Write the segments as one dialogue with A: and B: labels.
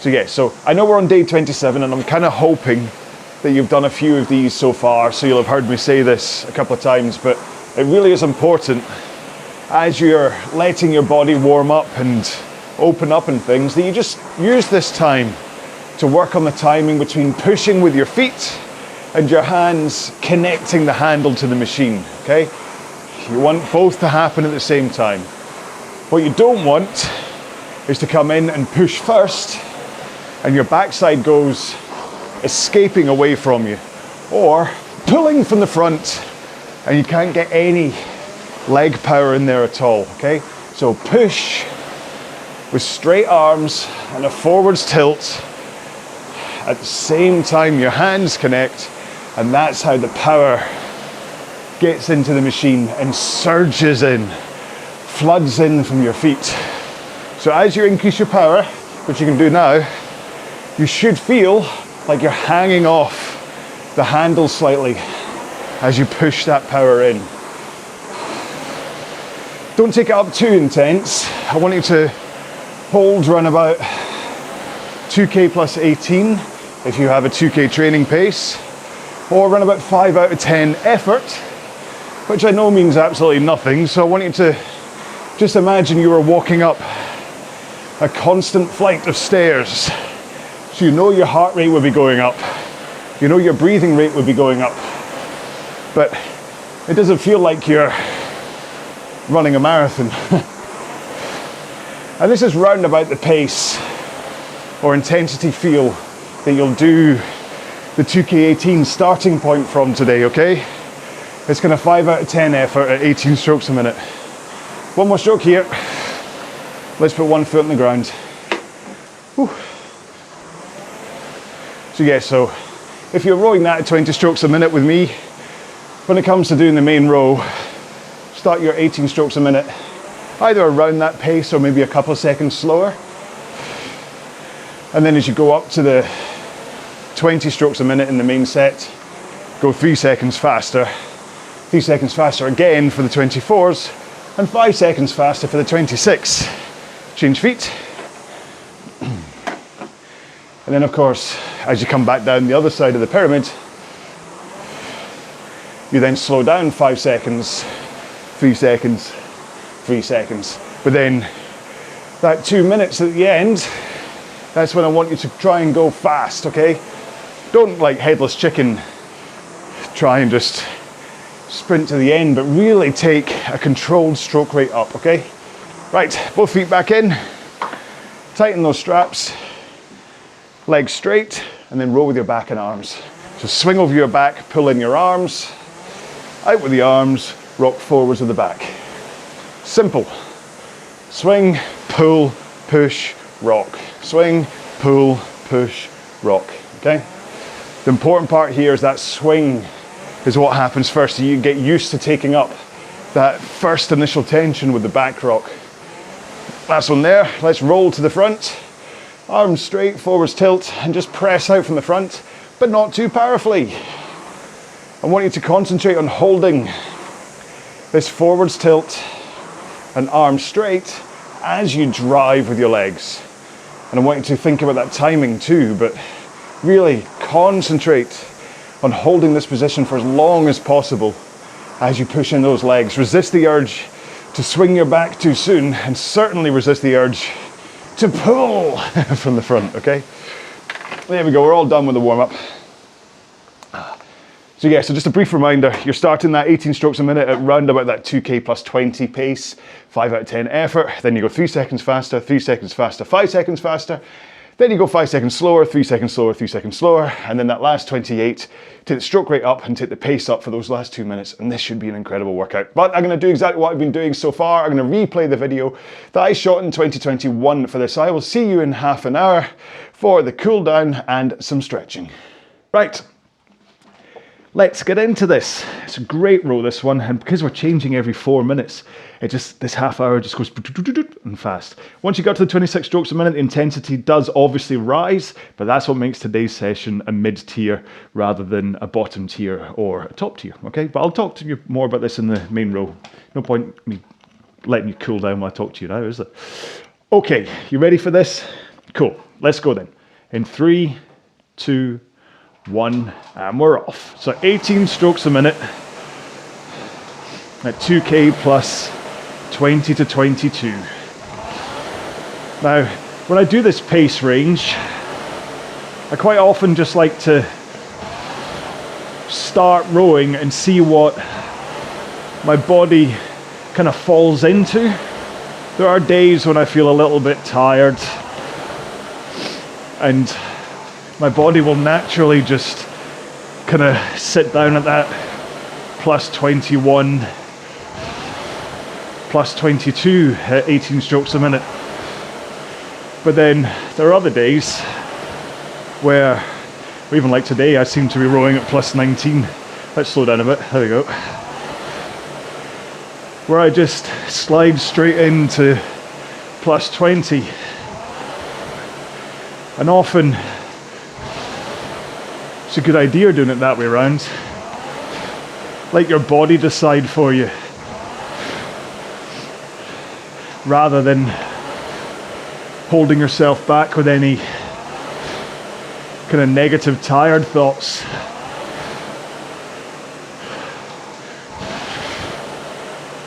A: So yeah, so I know we're on day 27 and I'm kind of hoping that you've done a few of these so far, so you'll have heard me say this a couple of times, but it really is important as you're letting your body warm up and open up and things, that you just use this time to work on the timing between pushing with your feet and your hands connecting the handle to the machine, okay? You want both to happen at the same time. What you don't want is to come in and push first and your backside goes escaping away from you, or pulling from the front and you can't get any leg power in there at all, okay? So push with straight arms and a forwards tilt. At the same time your hands connect, and that's how the power gets into the machine and surges in, floods in from your feet. So as you increase your power, which you can do now, you should feel like you're hanging off the handle slightly as you push that power in. Don't take it up too intense. I want you to hold around about 2K plus 18 if you have a 2K training pace, or around about 5 out of 10 effort, which I know means absolutely nothing. So I want you to just imagine you are walking up a constant flight of stairs. So you know your heart rate would be going up, you know your breathing rate would be going up, but it doesn't feel like you're running a marathon. And this is round about the pace or intensity feel that you'll do the 2K18 starting point from today, okay? It's kind of 5 out of 10 effort at 18 strokes a minute. One more stroke here. Let's put one foot on the ground. Whew. So yeah, so if you're rowing that at 20 strokes a minute with me, when it comes to doing the main row, start your 18 strokes a minute, either around that pace or maybe a couple of seconds slower. And then as you go up to the 20 strokes a minute in the main set, go 3 seconds faster, 3 seconds faster again for the 24s, and 5 seconds faster for the 26. Change feet. And then of course, as you come back down the other side of the pyramid, you then slow down 5 seconds, 3 seconds, 3 seconds. But then that 2 minutes at the end, that's when I want you to try and go fast, okay? Don't like headless chicken, try and just sprint to the end, but really take a controlled stroke rate up, okay? Right, both feet back in, tighten those straps, legs straight, and then row with your back and arms. So swing over your back, pull in your arms, out with the arms, rock forwards with the back. Simple. Swing, pull, push, rock. Swing, pull, push, rock, okay? The important part here is that swing is what happens first. So you get used to taking up that first initial tension with the back rock. Last one there. Let's roll to the front. Arms straight, forwards tilt, and just press out from the front, but not too powerfully. I want you to concentrate on holding this forwards tilt and arms straight as you drive with your legs. And I want you to think about that timing too, but really concentrate on holding this position for as long as possible as you push in those legs. Resist the urge to swing your back too soon, and certainly resist the urge to pull from the front, okay? There we go, we're all done with the warm-up. So yeah, so just a brief reminder, you're starting that 18 strokes a minute at round about that 2K plus 20 pace, 5 out of 10 effort, then you go 3 seconds faster, 3 seconds faster, 5 seconds faster, then you go 5 seconds slower, 3 seconds slower, 3 seconds slower, and then that last 28, take the stroke rate up and take the pace up for those last 2 minutes, and this should be an incredible workout. But I'm gonna do exactly what I've been doing so far. I'm gonna replay the video that I shot in 2021 for this. I will see you in half an hour for the cool down and some stretching. Right. Let's get into this. It's a great row, this one, and because we're changing every 4 minutes, this half hour just goes and fast. Once you got to the 26 strokes a minute, the intensity does obviously rise, but that's what makes today's session a mid-tier rather than a bottom tier or a top tier, okay? But I'll talk to you more about this in the main row. No point me letting you cool down while I talk to you now, is there? Okay, you ready for this? Cool, let's go then. In 3, 2, 1, and we're off. So 18 strokes a minute at 2K plus 20 to 22. Now, when I do this pace range, I quite often just like to start rowing and see what my body kind of falls into. There are days when I feel a little bit tired and my body will naturally just kind of sit down at that plus 21, plus 22 at 18 strokes a minute. But then there are other days where, even like today, I seem to be rowing at plus 19. Let's slow down a bit, there we go. Where I just slide straight into plus 20. And often, it's a good idea doing it that way around. Let your body decide for you, rather than holding yourself back with any kind of negative, tired thoughts.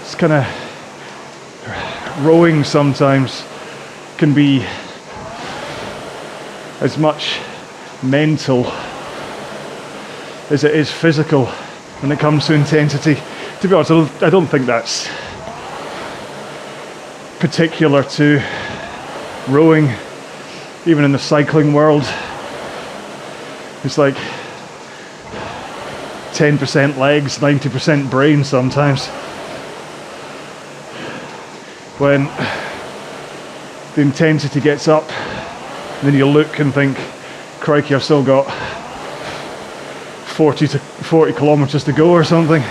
A: It's kind of rowing sometimes can be as much mental as it is physical when it comes to intensity. To be honest, I don't think that's particular to rowing. Even in the cycling world, it's like 10% legs, 90% brain sometimes. When the intensity gets up, then you look and think, crikey, I've still got 40 kilometers to go or something.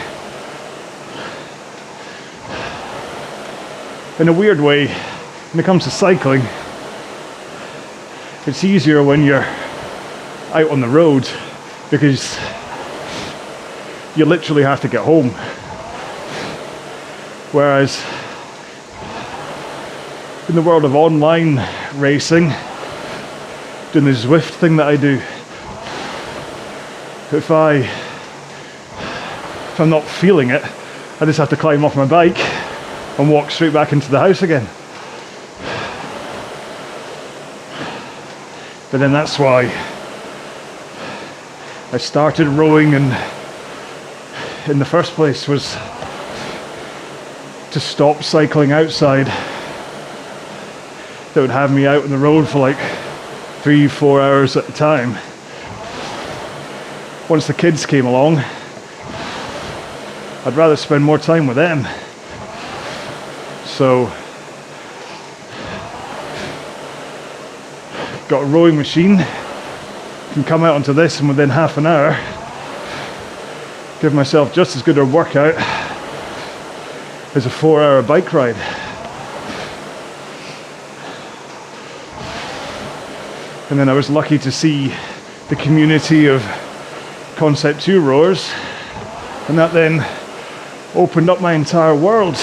A: In a weird way, when it comes to cycling, it's easier when you're out on the road because you literally have to get home. Whereas in the world of online racing, doing the Zwift thing that I do, if I'm not feeling it, I just have to climb off my bike and walk straight back into the house again. But then that's why I started rowing, and in the first place was to stop cycling outside. That would have me out on the road for like 3-4 hours at a time. Once the kids came along, I'd rather spend more time with them. So, got a rowing machine, can come out onto this and within half an hour give myself just as good a workout as a 4-hour bike ride. And then I was lucky to see the community of Concept 2 rowers, and that then opened up my entire world.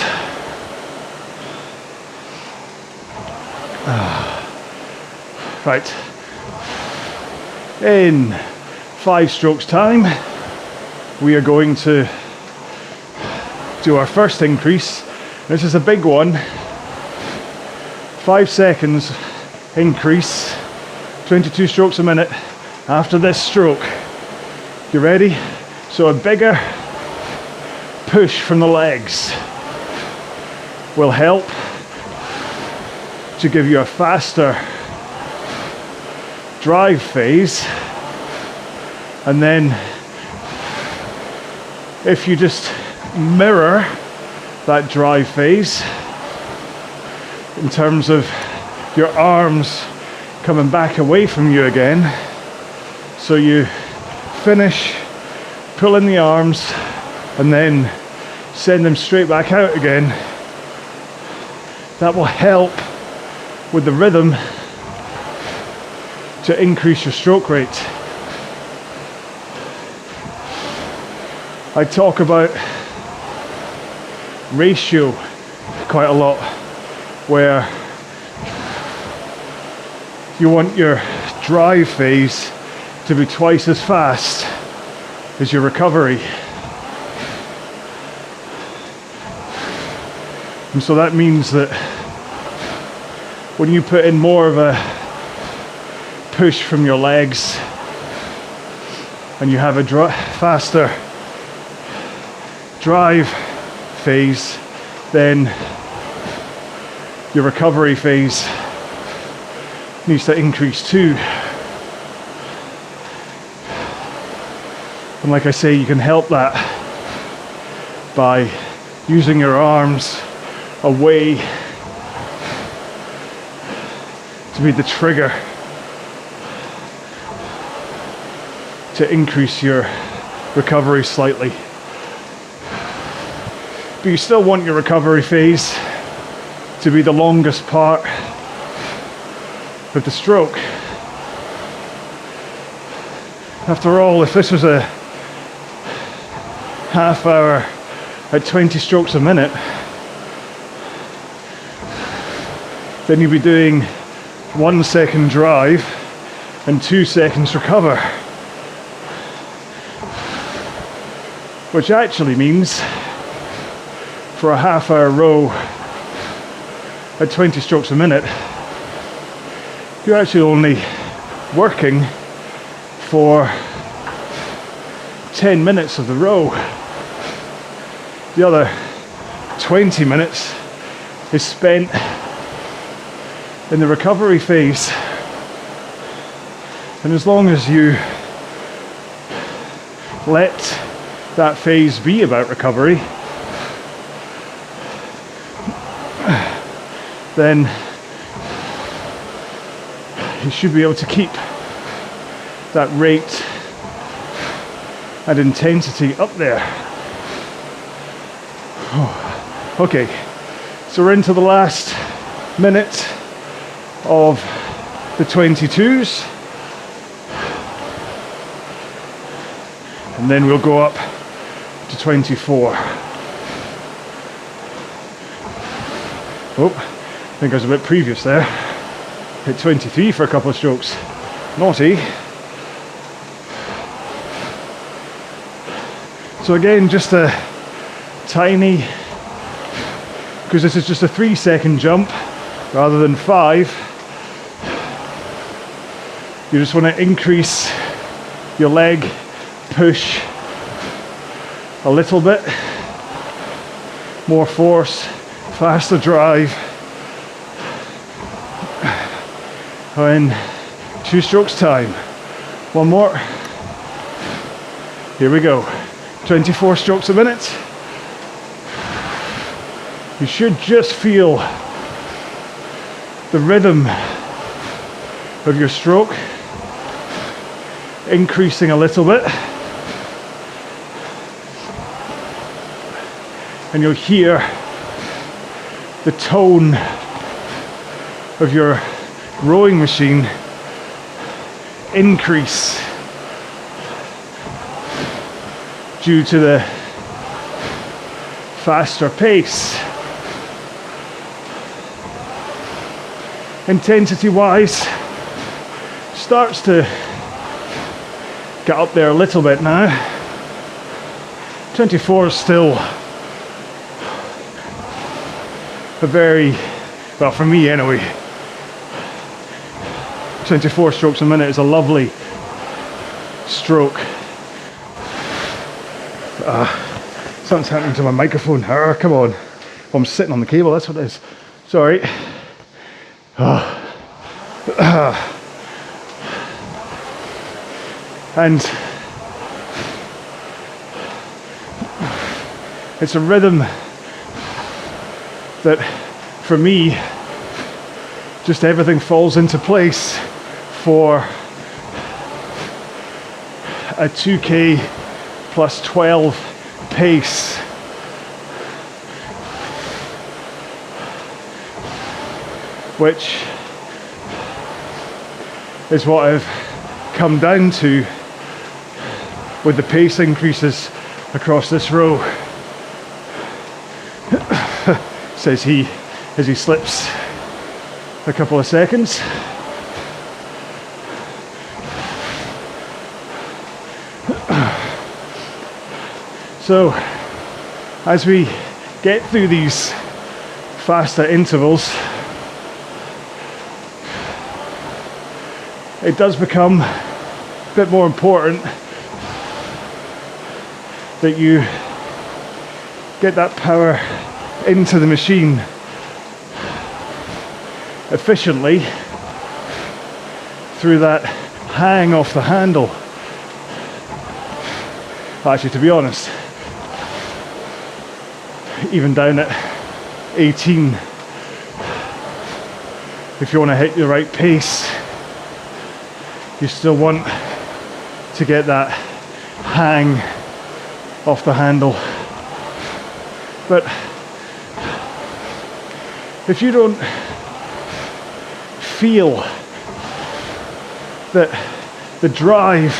A: Right, in 5 strokes time, we are going to do our first increase. This is a big one. 5 seconds increase, 22 strokes a minute after this stroke. You ready? So a bigger push from the legs will help to give you a faster drive phase, and then if you just mirror that drive phase in terms of your arms coming back away from you again, so you finish, pull in the arms and then send them straight back out again. That will help with the rhythm to increase your stroke rate. I talk about ratio quite a lot, where you want your drive phase to be twice as fast as your recovery. And so that means that when you put in more of a push from your legs and you have a faster drive phase, then your recovery phase needs to increase too. And like I say, you can help that by using your arms away to be the trigger to increase your recovery slightly. But you still want your recovery phase to be the longest part of the stroke. After all, if this was a half hour at 20 strokes a minute, then you'd be doing 1 second drive and 2 seconds recover. Which actually means for a half hour row at 20 strokes a minute, you're actually only working for 10 minutes of the row. The other 20 minutes is spent in the recovery phase. And as long as you let that phase be about recovery, then you should be able to keep that rate and intensity up there. Okay, so we're into the last minute of the 22s, and then we'll go up to 24. Oh, I think I was a bit previous there. Hit 23 for a couple of strokes. Naughty. So again, just a tiny, because this is just a 3 second jump rather than 5. You just want to increase your leg push a little bit. More force, faster drive. In 2 strokes time. One more. Here we go. 24 strokes a minute. You should just feel the rhythm of your stroke increasing a little bit. And you'll hear the tone of your rowing machine increase due to the faster pace. Intensity wise, starts to get up there a little bit now. 24 is still a very, well, for me anyway, 24 strokes a minute is a lovely stroke. Something's happening to my microphone. Come on. Oh, I'm sitting on the cable, that's what it is. Sorry. And it's a rhythm that, for me, just everything falls into place for a 2K plus 12 pace. Which is what I've come down to with the pace increases across this row. Says he as he slips a couple of seconds. So as we get through these faster intervals, it does become a bit more important that you get that power into the machine efficiently through that hang off the handle. Actually, to be honest, even down at 18, if you want to hit the right pace, you still want to get that hang off the handle. But if you don't feel that the drive,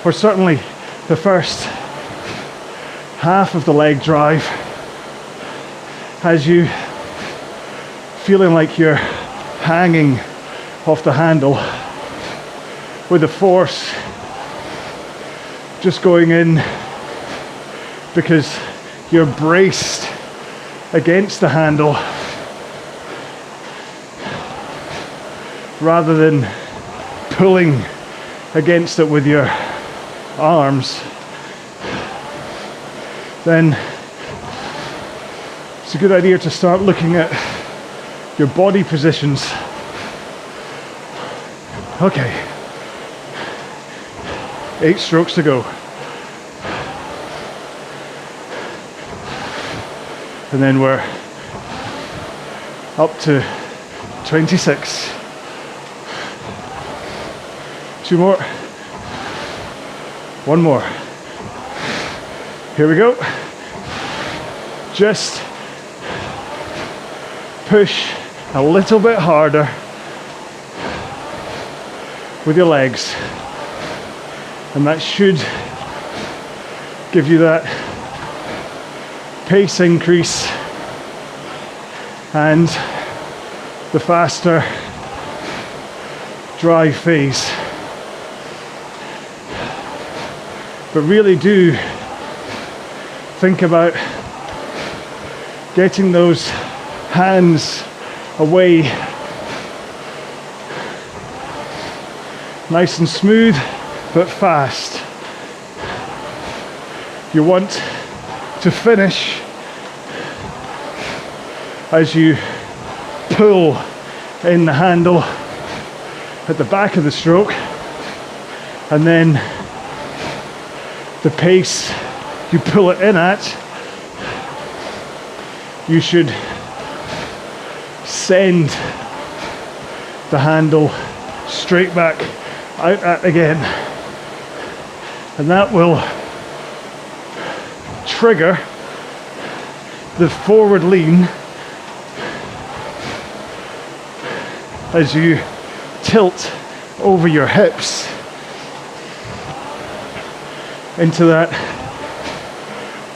A: or certainly the first half of the leg drive, has you feeling like you're hanging off the handle with the force just going in because you're braced against the handle rather than pulling against it with your arms, then it's a good idea to start looking at your body positions. Okay, 8 strokes to go. And then we're up to 26. 2 more. 1 more. Here we go. Just push a little bit harder with your legs, and that should give you that pace increase and the faster drive phase. But really do think about getting those hands away nice and smooth but fast. You want to finish as you pull in the handle at the back of the stroke, and then the pace you pull it in at, you should send the handle straight back out at again, and that will trigger the forward lean as you tilt over your hips into that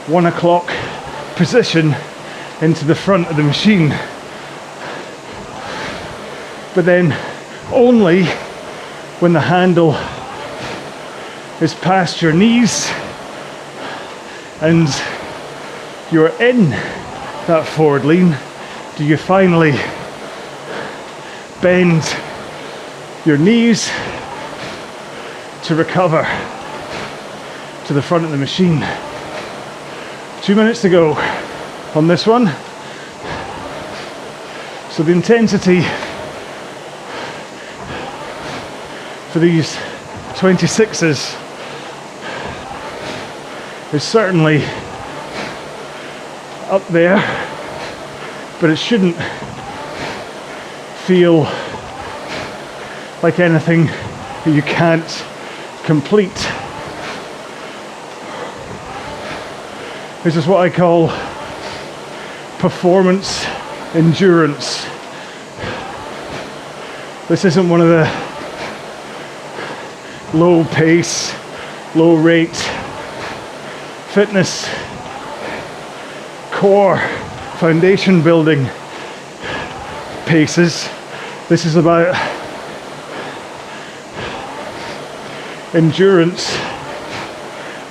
A: 1 o'clock position into the front of the machine. But then only when the handle is past your knees and you're in that forward lean do you finally bend your knees to recover to the front of the machine. 2 minutes to go on this one. So the intensity for these 26s is certainly up there, but it shouldn't feel like anything that you can't complete. This is what I call performance endurance. This isn't one of the low pace, low rate fitness core foundation building paces. This is about endurance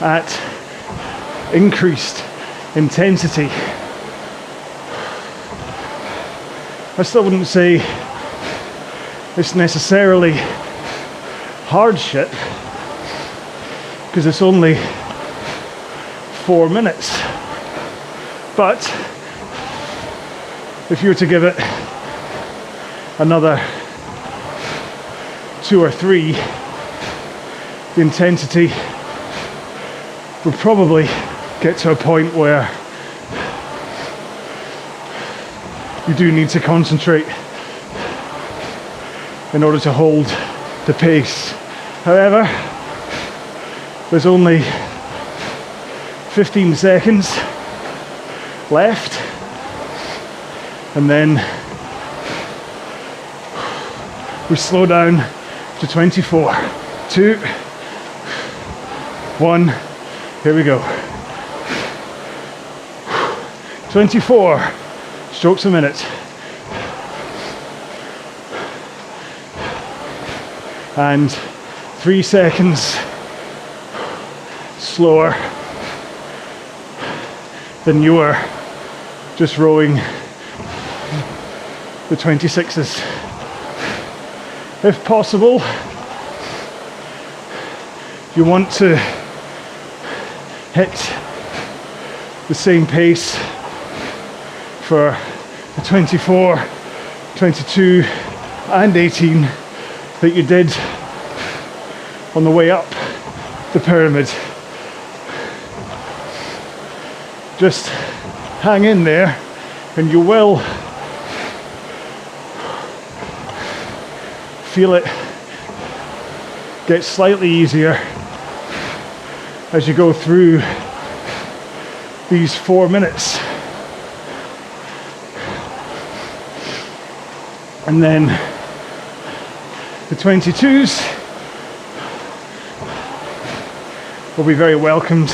A: at increased intensity. I still wouldn't say it's necessarily hard shit, because it's only 4 minutes. But if you were to give it another 2 or 3, the intensity would probably get to a point where you do need to concentrate in order to hold the pace. However, there's only 15 seconds left, and then we slow down to 24. 2, 1, here we go. 24 strokes a minute. And 3 seconds slower than you were just rowing the 26s. If possible, you want to hit the same pace for the 24, 22 and 18 that you did on the way up the pyramid. Just hang in there and you will feel it get slightly easier as you go through these 4 minutes. And then the 22s will be very welcomed,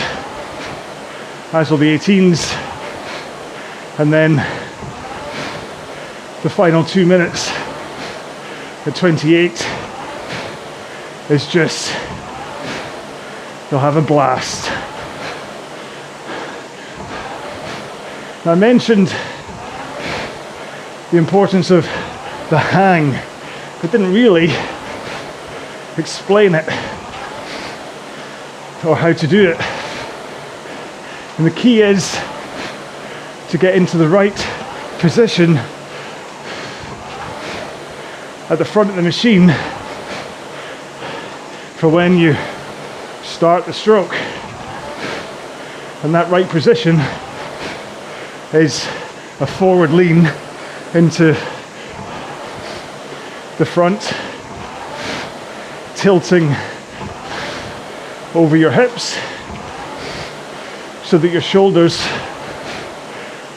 A: as will the 18s. And then the final 2 minutes at 28 is just, you'll have a blast. Now, I mentioned the importance of the hang. I didn't really explain it or how to do it. And the key is to get into the right position at the front of the machine for when you start the stroke. And that right position is a forward lean into the front, tilting over your hips so that your shoulders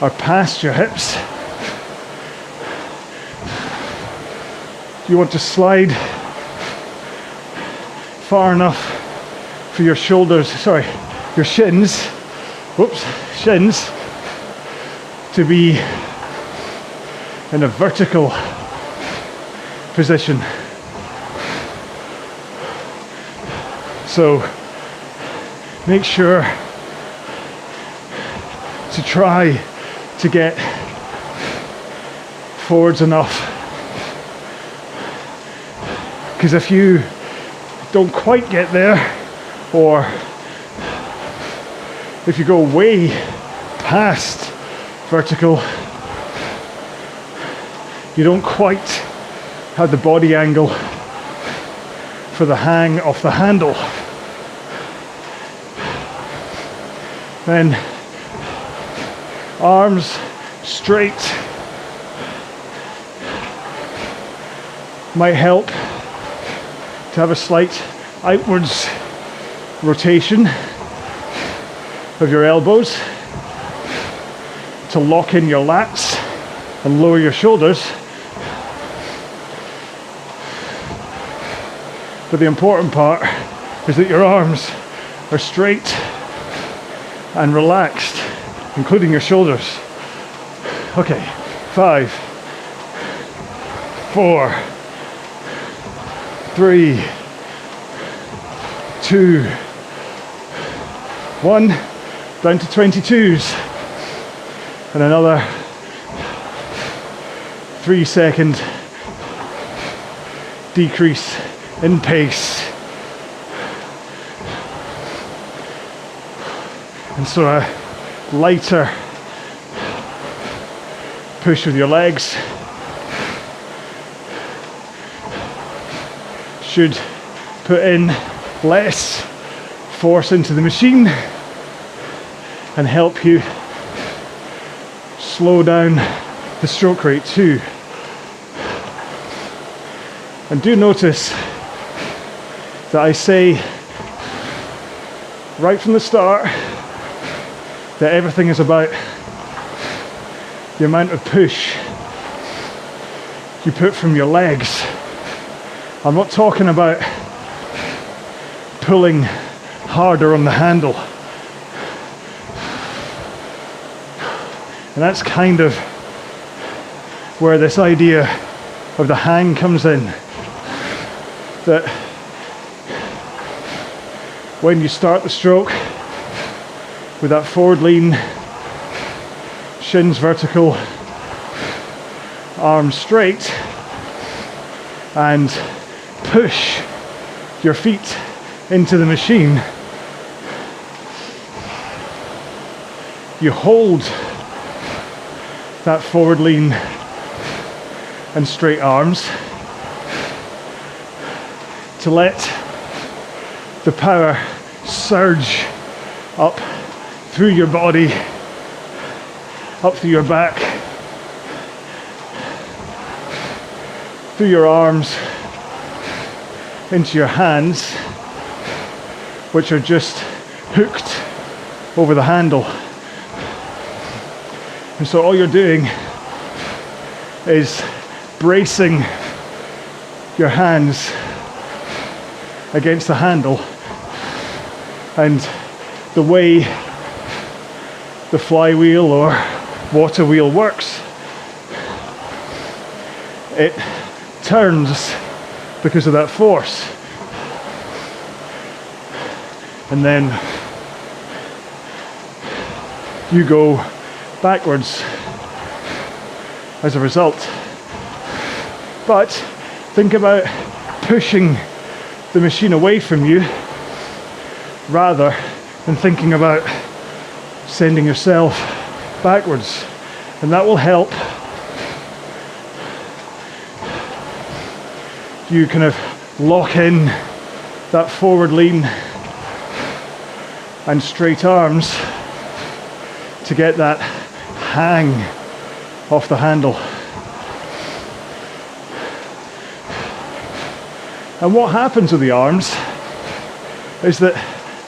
A: are past your hips. You want to slide far enough for your shoulders, your shins, shins to be in a vertical position. So make sure to try to get forwards enough, because if you don't quite get there, or if you go way past vertical, you don't quite have the body angle for the hang off the handle. Then arms straight might help to have a slight outwards rotation of your elbows to lock in your lats and lower your shoulders. But the important part is that your arms are straight and relaxed, including your shoulders. Okay, 5, 4, 3, 2, 1. down to 22s, and another 3-second decrease in pace. And so a lighter push with your legs should put in less force into the machine and help you slow down the stroke rate too. And do notice that I say right from the start that everything is about the amount of push you put from your legs. I'm not talking about pulling harder on the handle. And that's kind of where this idea of the hang comes in. That when you start the stroke with that forward lean, shins vertical, arms straight, and push your feet into the machine, you hold that forward lean and straight arms to let the power surge up through your body, up through your back, through your arms, into your hands, which are just hooked over the handle. And so all you're doing is bracing your hands against the handle, and the way the flywheel or water wheel works, it turns because of that force, and then you go backwards as a result. But think about pushing the machine away from you rather than thinking about sending yourself backwards, and that will help you kind of lock in that forward lean and straight arms to get that hang off the handle. And what happens with the arms is that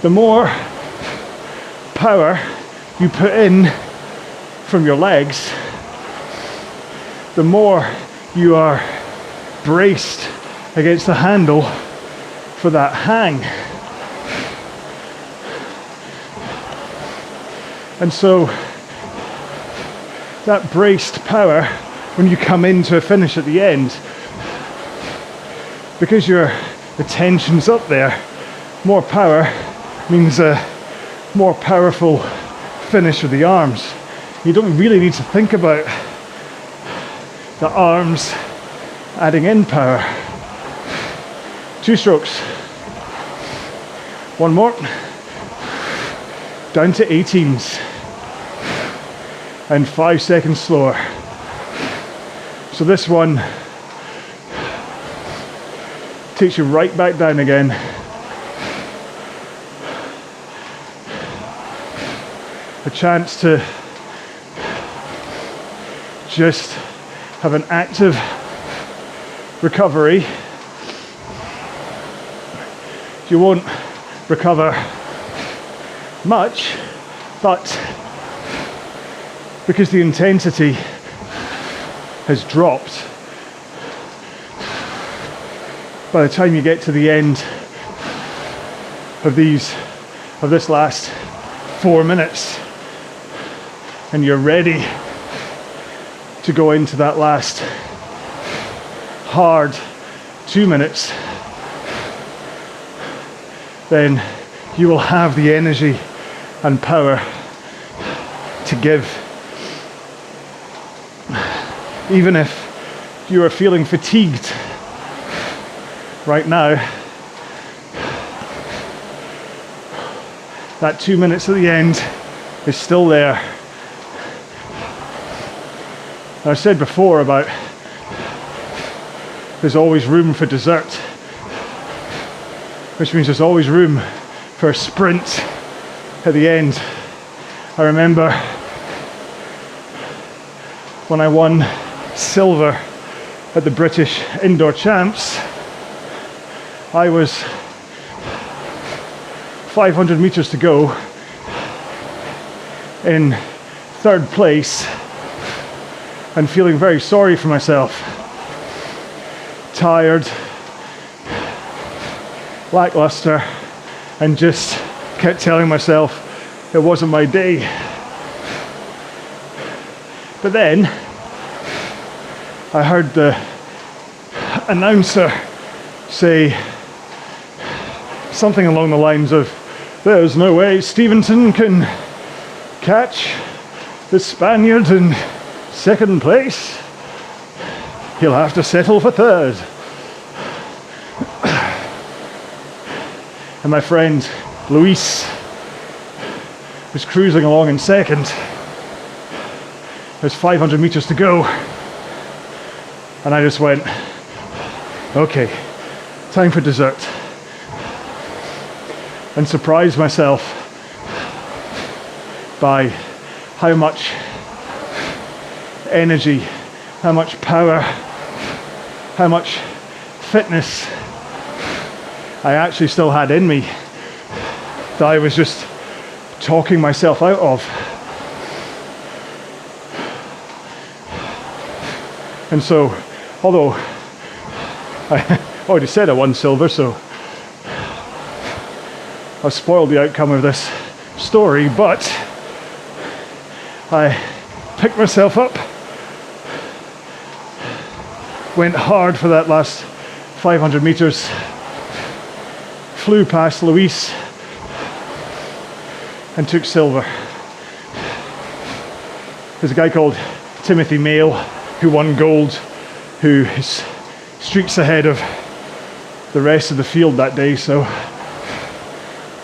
A: the more power you put in from your legs, the more you are braced against the handle for that hang. And so that braced power, when you come into a finish at the end, because the tension's up there, more power means a more powerful finish with the arms. You don't really need to think about the arms adding in power. 2 strokes. 1 more. Down to 18s. And 5 seconds slower. So this one takes you right back down again. A chance to just have an active recovery. You won't recover much, but because the intensity has dropped, by the time you get to the end of this last 4 minutes, and you're ready to go into that last hard 2 minutes, then you will have the energy and power to give. Even if you are feeling fatigued right now, that 2 minutes at the end is still there. I said before about there's always room for dessert, which means there's always room for a sprint at the end. I remember when I won silver at the British Indoor Champs, I was 500 meters to go in third place and feeling very sorry for myself. Tired, lackluster, and just kept telling myself it wasn't my day. But then I heard the announcer say something along the lines of, "There's no way Stevenson can catch the Spaniard in second place. He'll have to settle for third." And my friend Luis was cruising along in second. There's 500 meters to go. And I just went, okay, time for dessert. And surprised myself by how much energy, how much power, how much fitness I actually still had in me that I was just talking myself out of. And so, although I already said I won silver, so I've spoiled the outcome of this story, but I picked myself up, went hard for that last 500 meters, flew past Luis and took silver. There's a guy called Timothy Mail who won gold, who is streaks ahead of the rest of the field that day, so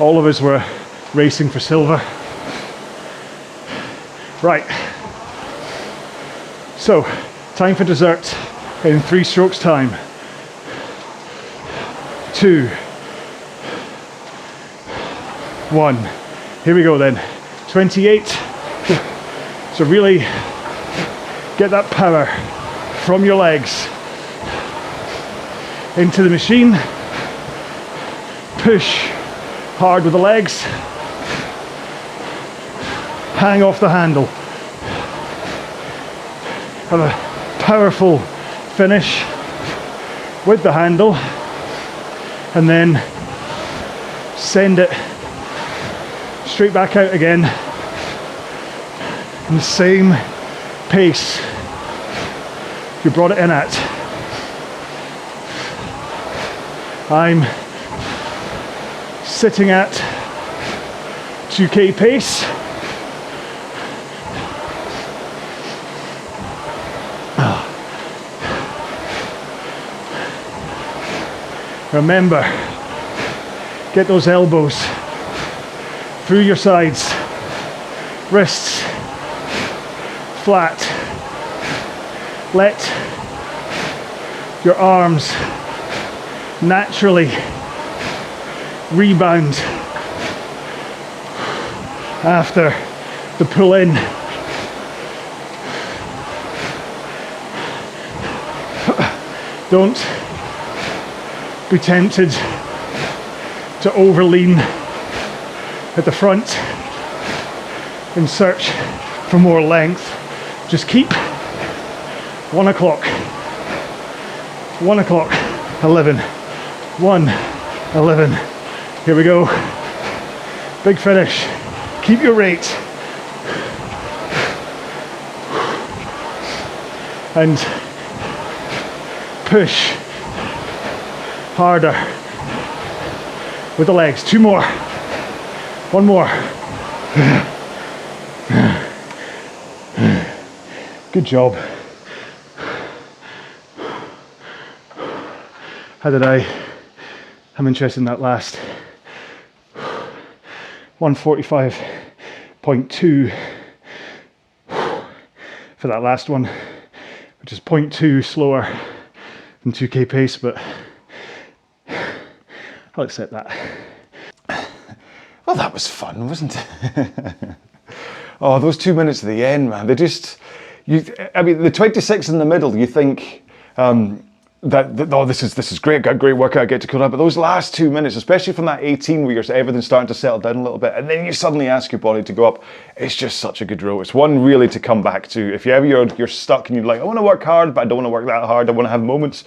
A: all of us were racing for silver. Right, so time for dessert in 3 strokes time. 2, 1, here we go then. 28, so really get that power from your legs into the machine, push hard with the legs, hang off the handle. Have a powerful finish with the handle, and then send it straight back out again in the same pace you brought it in at. I'm sitting at 2K pace. Remember, get those elbows through your sides, wrists flat. Let your arms naturally rebound after the pull in. Don't be tempted to overlean at the front in search for more length. Just keep 1 o'clock, 1 o'clock, 11, 1, 11. Here we go. Big finish. Keep your rate. And push harder with the legs. 2 more. 1 more. Good job. How did I? I'm interested in that last 145.2 for that last one, which is 0.2 slower than 2K pace, but I'll accept that. Well, that was fun, wasn't it? Oh, those 2 minutes at the end, man, they just, I mean, the 26 in the middle, you think, oh, this is great, got a great workout, I get to cool down, but those last 2 minutes, especially from that 18 where everything's starting to settle down a little bit, and then you suddenly ask your body to go up, it's just such a good row. It's one really to come back to. If you're stuck and you're like, I want to work hard, but I don't want to work that hard, I want to have moments,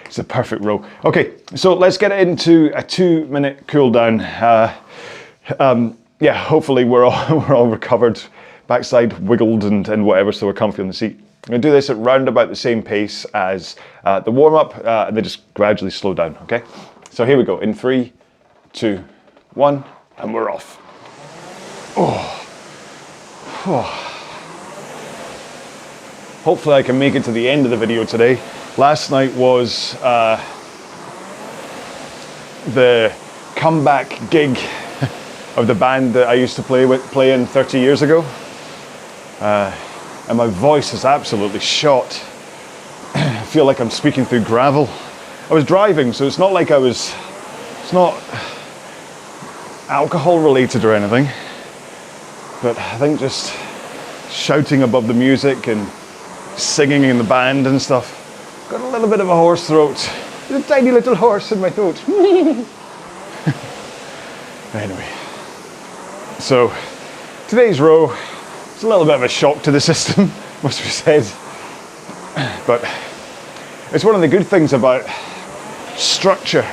A: it's a perfect row. Okay, so let's get into a 2 minute cool down. Yeah, hopefully we're all recovered, backside wiggled and whatever, so we're comfy on the seat. I'm going to do this at round about the same pace as the warm-up, and then just gradually slow down, okay? So here we go, in 3, 2, 1, and we're off. Oh. Oh. Hopefully I can make it to the end of the video today. Last night was the comeback gig of the band that I used to play in 30 years ago. And my voice is absolutely shot. I feel like I'm speaking through gravel. I was driving, so it's not like it's not alcohol related or anything, but I think just shouting above the music and singing in the band and stuff. Got a little bit of a hoarse throat. There's a tiny little horse in my throat. Anyway, so today's row, it's a little bit of a shock to the system, must be said, but it's one of the good things about structure,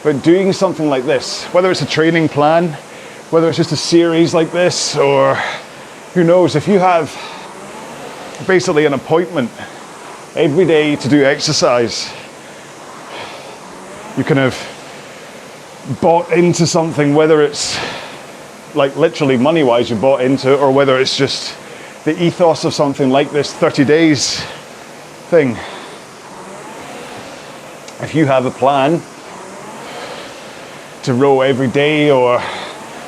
A: about doing something like this, whether it's a training plan, whether it's just a series like this, or who knows, if you have basically an appointment every day to do exercise, you kind of bought into something, whether it's like literally money-wise you bought into it, or whether it's just the ethos of something like this 30 days thing. If you have a plan to row every day or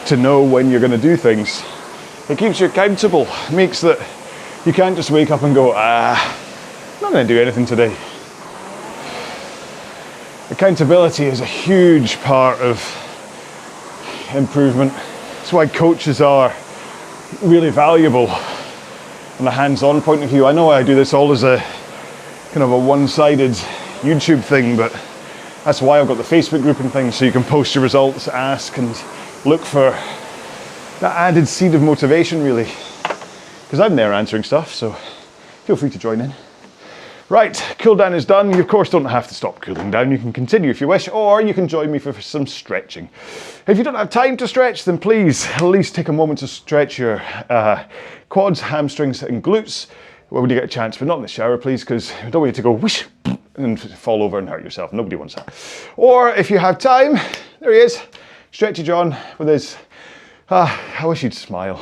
A: to know when you're going to do things, it keeps you accountable. It makes that you can't just wake up and go, I'm not going to do anything today. Accountability is a huge part of improvement. That's why coaches are really valuable from a hands-on point of view. I know I do this all as a kind of a one-sided YouTube thing, but that's why I've got the Facebook group and things, so you can post your results, ask, and look for that added seed of motivation, really. Because I'm there answering stuff, so feel free to join in. Right, cool down is done. You of course don't have to stop cooling down. You can continue if you wish, or you can join me for some stretching. If you don't have time to stretch, then please at least take a moment to stretch your quads, hamstrings and glutes when you get a chance, but not in the shower, please, because I don't want you to go whoosh and fall over and hurt yourself. Nobody wants that. Or if you have time, there he is, Stretchy John with his I wish you'd smile.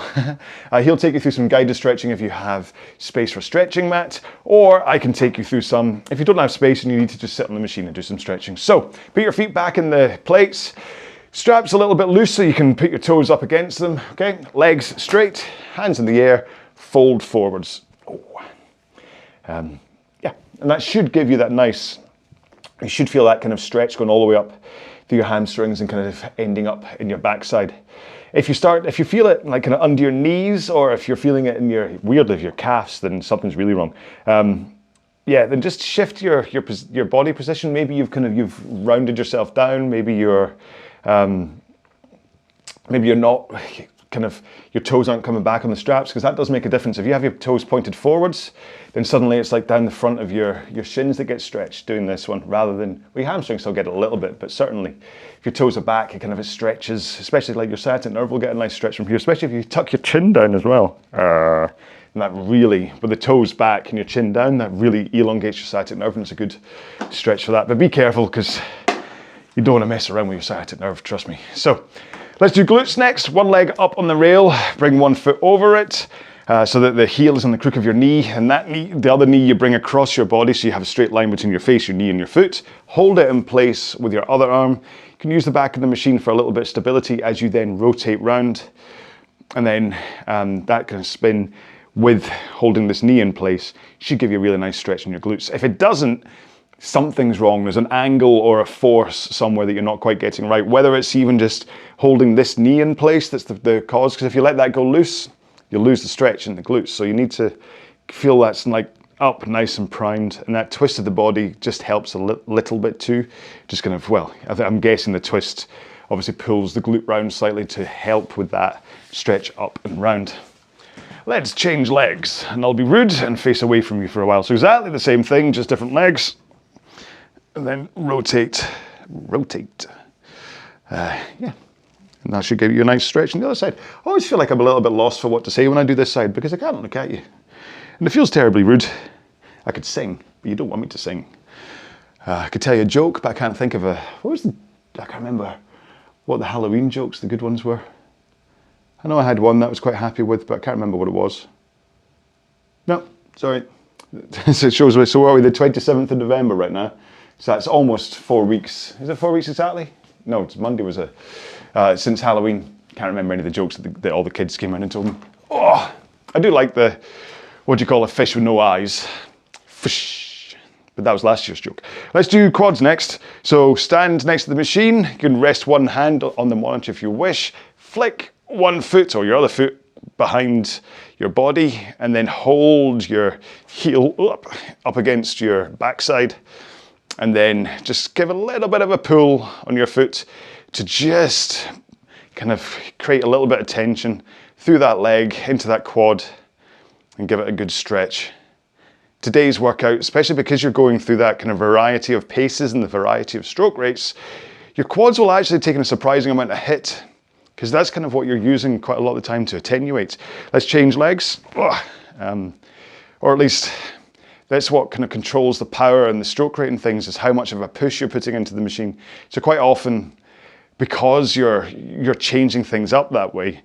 A: He'll take you through some guided stretching if you have space for a stretching mat, or I can take you through some if you don't have space and you need to just sit on the machine and do some stretching. So put your feet back in the plates, straps a little bit loose so you can put your toes up against them, okay? Legs straight, hands in the air, fold forwards. Yeah, and that should give you that nice, you should feel that kind of stretch going all the way up through your hamstrings and kind of ending up in your backside. If you feel it like kind of under your knees, or if you're feeling it in your, weirdly, if your calves, then something's really wrong. Yeah, then just shift your body position. Maybe you've rounded yourself down. Maybe you're not kind of, your toes aren't coming back on the straps, because that does make a difference. If you have your toes pointed forwards, then suddenly it's like down the front of your shins that get stretched doing this one, rather than, well, your hamstrings still get a little bit, but certainly if your toes are back, it stretches, especially like your sciatic nerve will get a nice stretch from here, especially if you tuck your chin down as well. And that really, with the toes back and your chin down, that really elongates your sciatic nerve, and it's a good stretch for that. But be careful, because you don't want to mess around with your sciatic nerve, trust me. So let's do glutes next. One leg up on the rail, bring one foot over it, so that the heel is on the crook of your knee, and that knee, the other knee you bring across your body so you have a straight line between your face, your knee and your foot. Hold it in place with your other arm. You can use the back of the machine for a little bit of stability as you then rotate round, and then that kind of spin with holding this knee in place should give you a really nice stretch in your glutes. If it doesn't, something's wrong. There's an angle or a force somewhere that you're not quite getting right, whether it's even just holding this knee in place that's the cause, because if you let that go loose, you'll lose the stretch in the glutes. So you need to feel that's like up nice and primed, and that twist of the body just helps a little bit too. Just kind of, well, I'm guessing the twist obviously pulls the glute round slightly to help with that stretch up and round. Let's change legs, and I'll be rude and face away from you for a while. So exactly the same thing, just different legs. And then rotate. Yeah, and that should give you a nice stretch on the other side. I always feel like I'm a little bit lost for what to say when I do this side, because I can't look at you. And it feels terribly rude. I could sing, but you don't want me to sing. I could tell you a joke, but I can't think of I can't remember what the Halloween jokes, the good ones were. I know I had one that I was quite happy with, but I can't remember what it was. No, sorry. So it shows, so what are we, the 27th of November right now? So that's almost 4 weeks. Is it 4 weeks exactly? No, it's Monday was since Halloween. Can't remember any of the jokes that all the kids came in and told me. Oh, I do like the, what do you call a fish with no eyes? Fish. But that was last year's joke. Let's do quads next. So stand next to the machine. You can rest one hand on the monitor if you wish. Flick one foot or your other foot behind your body, and then hold your heel up against your backside. And then just give a little bit of a pull on your foot to just kind of create a little bit of tension through that leg into that quad and give it a good stretch. Today's workout, especially because you're going through that kind of variety of paces and the variety of stroke rates, your quads will actually take in a surprising amount of hit, because that's kind of what you're using quite a lot of the time to attenuate. Let's change legs, or at least that's what kind of controls the power and the stroke rate and things, is how much of a push you're putting into the machine. So quite often, because you're changing things up that way,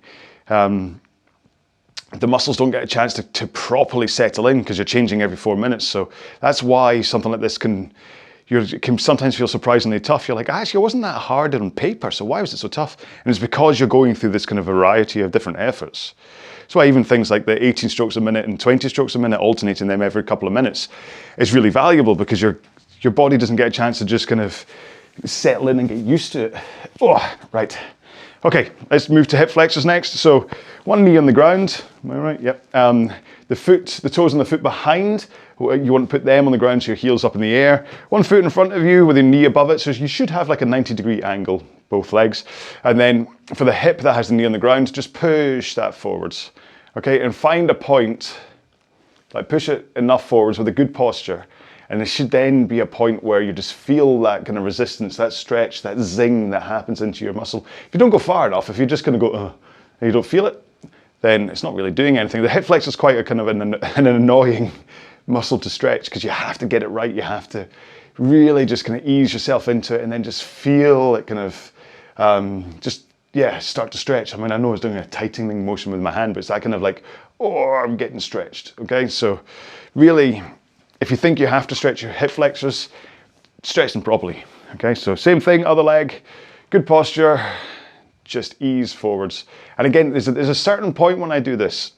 A: the muscles don't get a chance to properly settle in, because you're changing every 4 minutes. So that's why something like this can sometimes feel surprisingly tough. You're like, actually, it wasn't that hard on paper, so why was it so tough? And it's because you're going through this kind of variety of different efforts. That's why even things like the 18 strokes a minute and 20 strokes a minute, alternating them every couple of minutes, is really valuable, because your body doesn't get a chance to just kind of settle in and get used to it. Oh, right. Okay, let's move to hip flexors next. So one knee on the ground, am I right? Yep. The toes on the foot behind, you want to put them on the ground so your heel's up in the air. One foot in front of you with your knee above it, so you should have like a 90-degree angle, both legs. And then for the hip that has the knee on the ground, just push that forwards. Okay, and find a point, like push it enough forwards with a good posture. And it should then be a point where you just feel that kind of resistance, that stretch, that zing that happens into your muscle. If you don't go far enough, if you're just going to go, and you don't feel it, then it's not really doing anything. The hip flexor is quite a kind of an annoying muscle to stretch, because you have to get it right. You have to really just kind of ease yourself into it, and then just feel it kind of start to stretch. I mean, I know I was doing a tightening motion with my hand, but it's that kind of like, oh, I'm getting stretched. Okay, so really, if you think you have to stretch your hip flexors, stretch them properly. Okay, so same thing, other leg, good posture, just ease forwards. And again, there's a certain point when I do this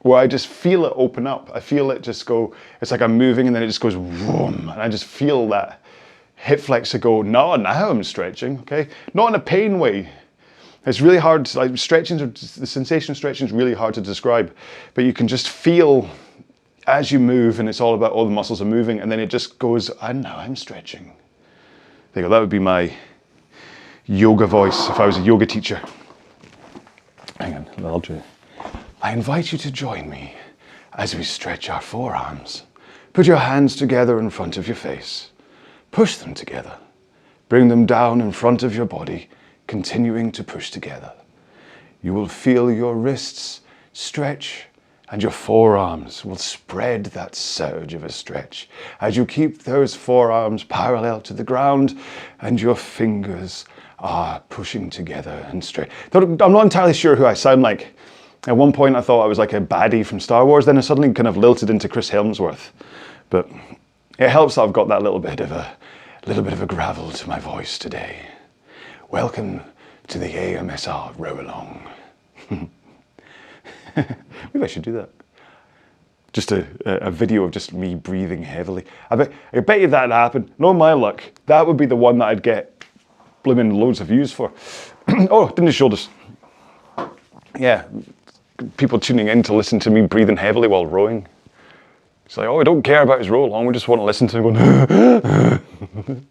A: where I just feel it open up. I feel it just go, it's like I'm moving and then it just goes vroom, and I just feel that hip flexor go, no, now I'm stretching, okay? Not in a pain way. It's really hard, like the sensation of stretching is really hard to describe, but you can just feel as you move, and it's all about all the muscles are moving, and then it just goes, and now I'm stretching. There you go, that would be my yoga voice if I was a yoga teacher. Hang on, I'll do it. I invite you to join me as we stretch our forearms. Put your hands together in front of your face. Push them together. Bring them down in front of your body, continuing to push together. You will feel your wrists stretch, and your forearms will spread that surge of a stretch as you keep those forearms parallel to the ground and your fingers are pushing together and stretch. I'm not entirely sure who I sound like At one point I thought I was like a baddie from Star Wars, then I suddenly kind of lilted into Chris Helmsworth. But it helps that I've got that little bit of a gravel to my voice today. Welcome to the AMSR RowAlong. Maybe I should do that. Just a video of just me breathing heavily. I bet you that happened. No, my luck, that would be the one that I'd get blooming loads of views for. Oh, didn't his shoulders. Yeah, people tuning in to listen to me breathing heavily while rowing. It's like, oh, I don't care about his RowAlong, we just want to listen to him going.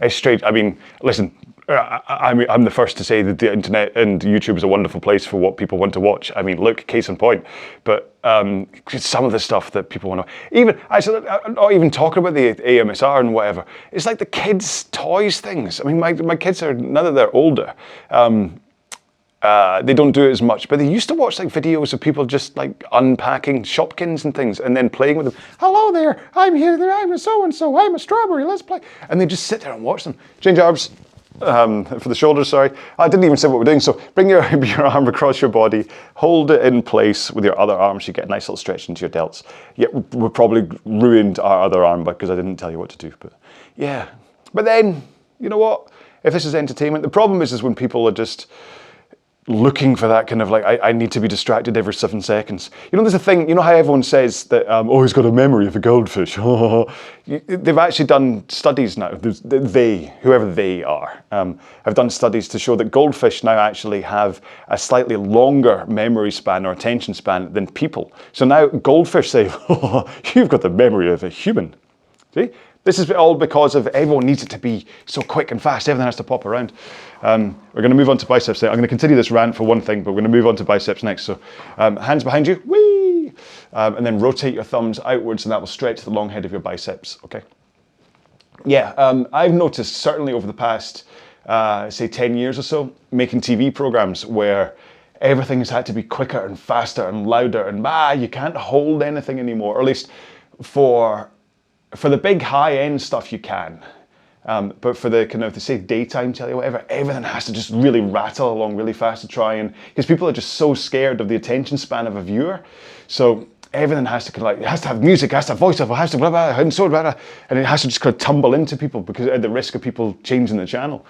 A: It's strange. I mean, listen, I'm the first to say that the internet and YouTube is a wonderful place for what people want to watch. I mean, look, case in point. But some of the stuff that people want to, even, actually, I'm not even talking about the AMSR and whatever. It's like the kids' toys things. I mean, my kids are, now that they're older, they don't do it as much, but they used to watch like videos of people just like unpacking Shopkins and things and then playing with them. Hello there, I'm here, I'm a so-and-so, I'm a strawberry, let's play. And they just sit there and watch them. Change arms for the shoulders, sorry. I didn't even say what we're doing. So bring your arm across your body, hold it in place with your other arm so you get a nice little stretch into your delts. Yeah, we probably ruined our other arm because I didn't tell you what to do, but yeah. But then, you know what? If this is entertainment, the problem is when people are just looking for that kind of like, I need to be distracted every 7 seconds. You know, there's a thing, you know how everyone says that, oh, he's got a memory of a goldfish. They've actually done studies now, whoever they are, have done studies to show that goldfish now actually have a slightly longer memory span or attention span than people. So now goldfish say, oh, you've got the memory of a human. See? This is all because of everyone needs it to be so quick and fast. Everything has to pop around. We're going to move on to biceps now. I'm going to continue this rant for one thing, but we're going to move on to biceps next. So hands behind you, whee! And then rotate your thumbs outwards and that will stretch the long head of your biceps, okay? Yeah, I've noticed certainly over the past, say 10 years or so, making TV programs where everything has had to be quicker and faster and louder and you can't hold anything anymore, or at least for the big high-end stuff you can, but for the kind of, say, daytime telly or whatever, everything has to just really rattle along really fast to try and, because people are just so scared of the attention span of a viewer, so everything has to kind of like, it has to have music, it has to have voiceover, it has to blah, blah, and so blah, blah, and it has to just kind of tumble into people because at the risk of people changing the channel.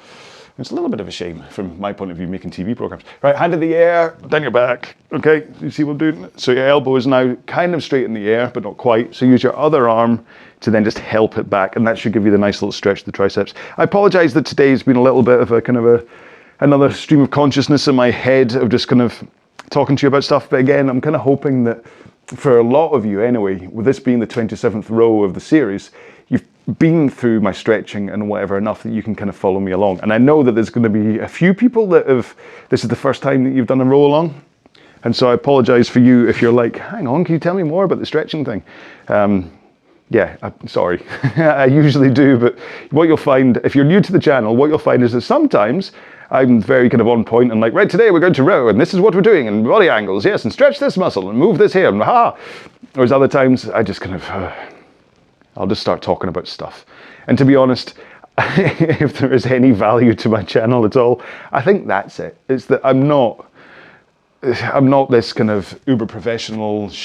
A: It's a little bit of a shame from my point of view making TV programs. Right, hand in the air, down your back. Okay, you see what I'm doing? So your elbow is now kind of straight in the air, but not quite. So use your other arm to then just help it back, and that should give you the nice little stretch to the triceps. I apologize that today's been a little bit of a kind of another stream of consciousness in my head of just kind of talking to you about stuff. But again, I'm kind of hoping that for a lot of you anyway, with this being the 27th row of the series, you've been through my stretching and whatever enough that you can kind of follow me along. And I know that there's going to be a few people that this is the first time that you've done a row along. And so I apologize for you if you're like, hang on, can you tell me more about the stretching thing? Yeah, I'm sorry, I usually do, but what you'll find, if you're new to the channel, what you'll find is that sometimes I'm very kind of on point and like, right, today we're going to row and this is what we're doing and body angles, yes, and stretch this muscle and move this here, and Whereas other times I just kind of, I'll just start talking about stuff. And to be honest, if there is any value to my channel at all, I think that's it. It's that I'm not this kind of uber professional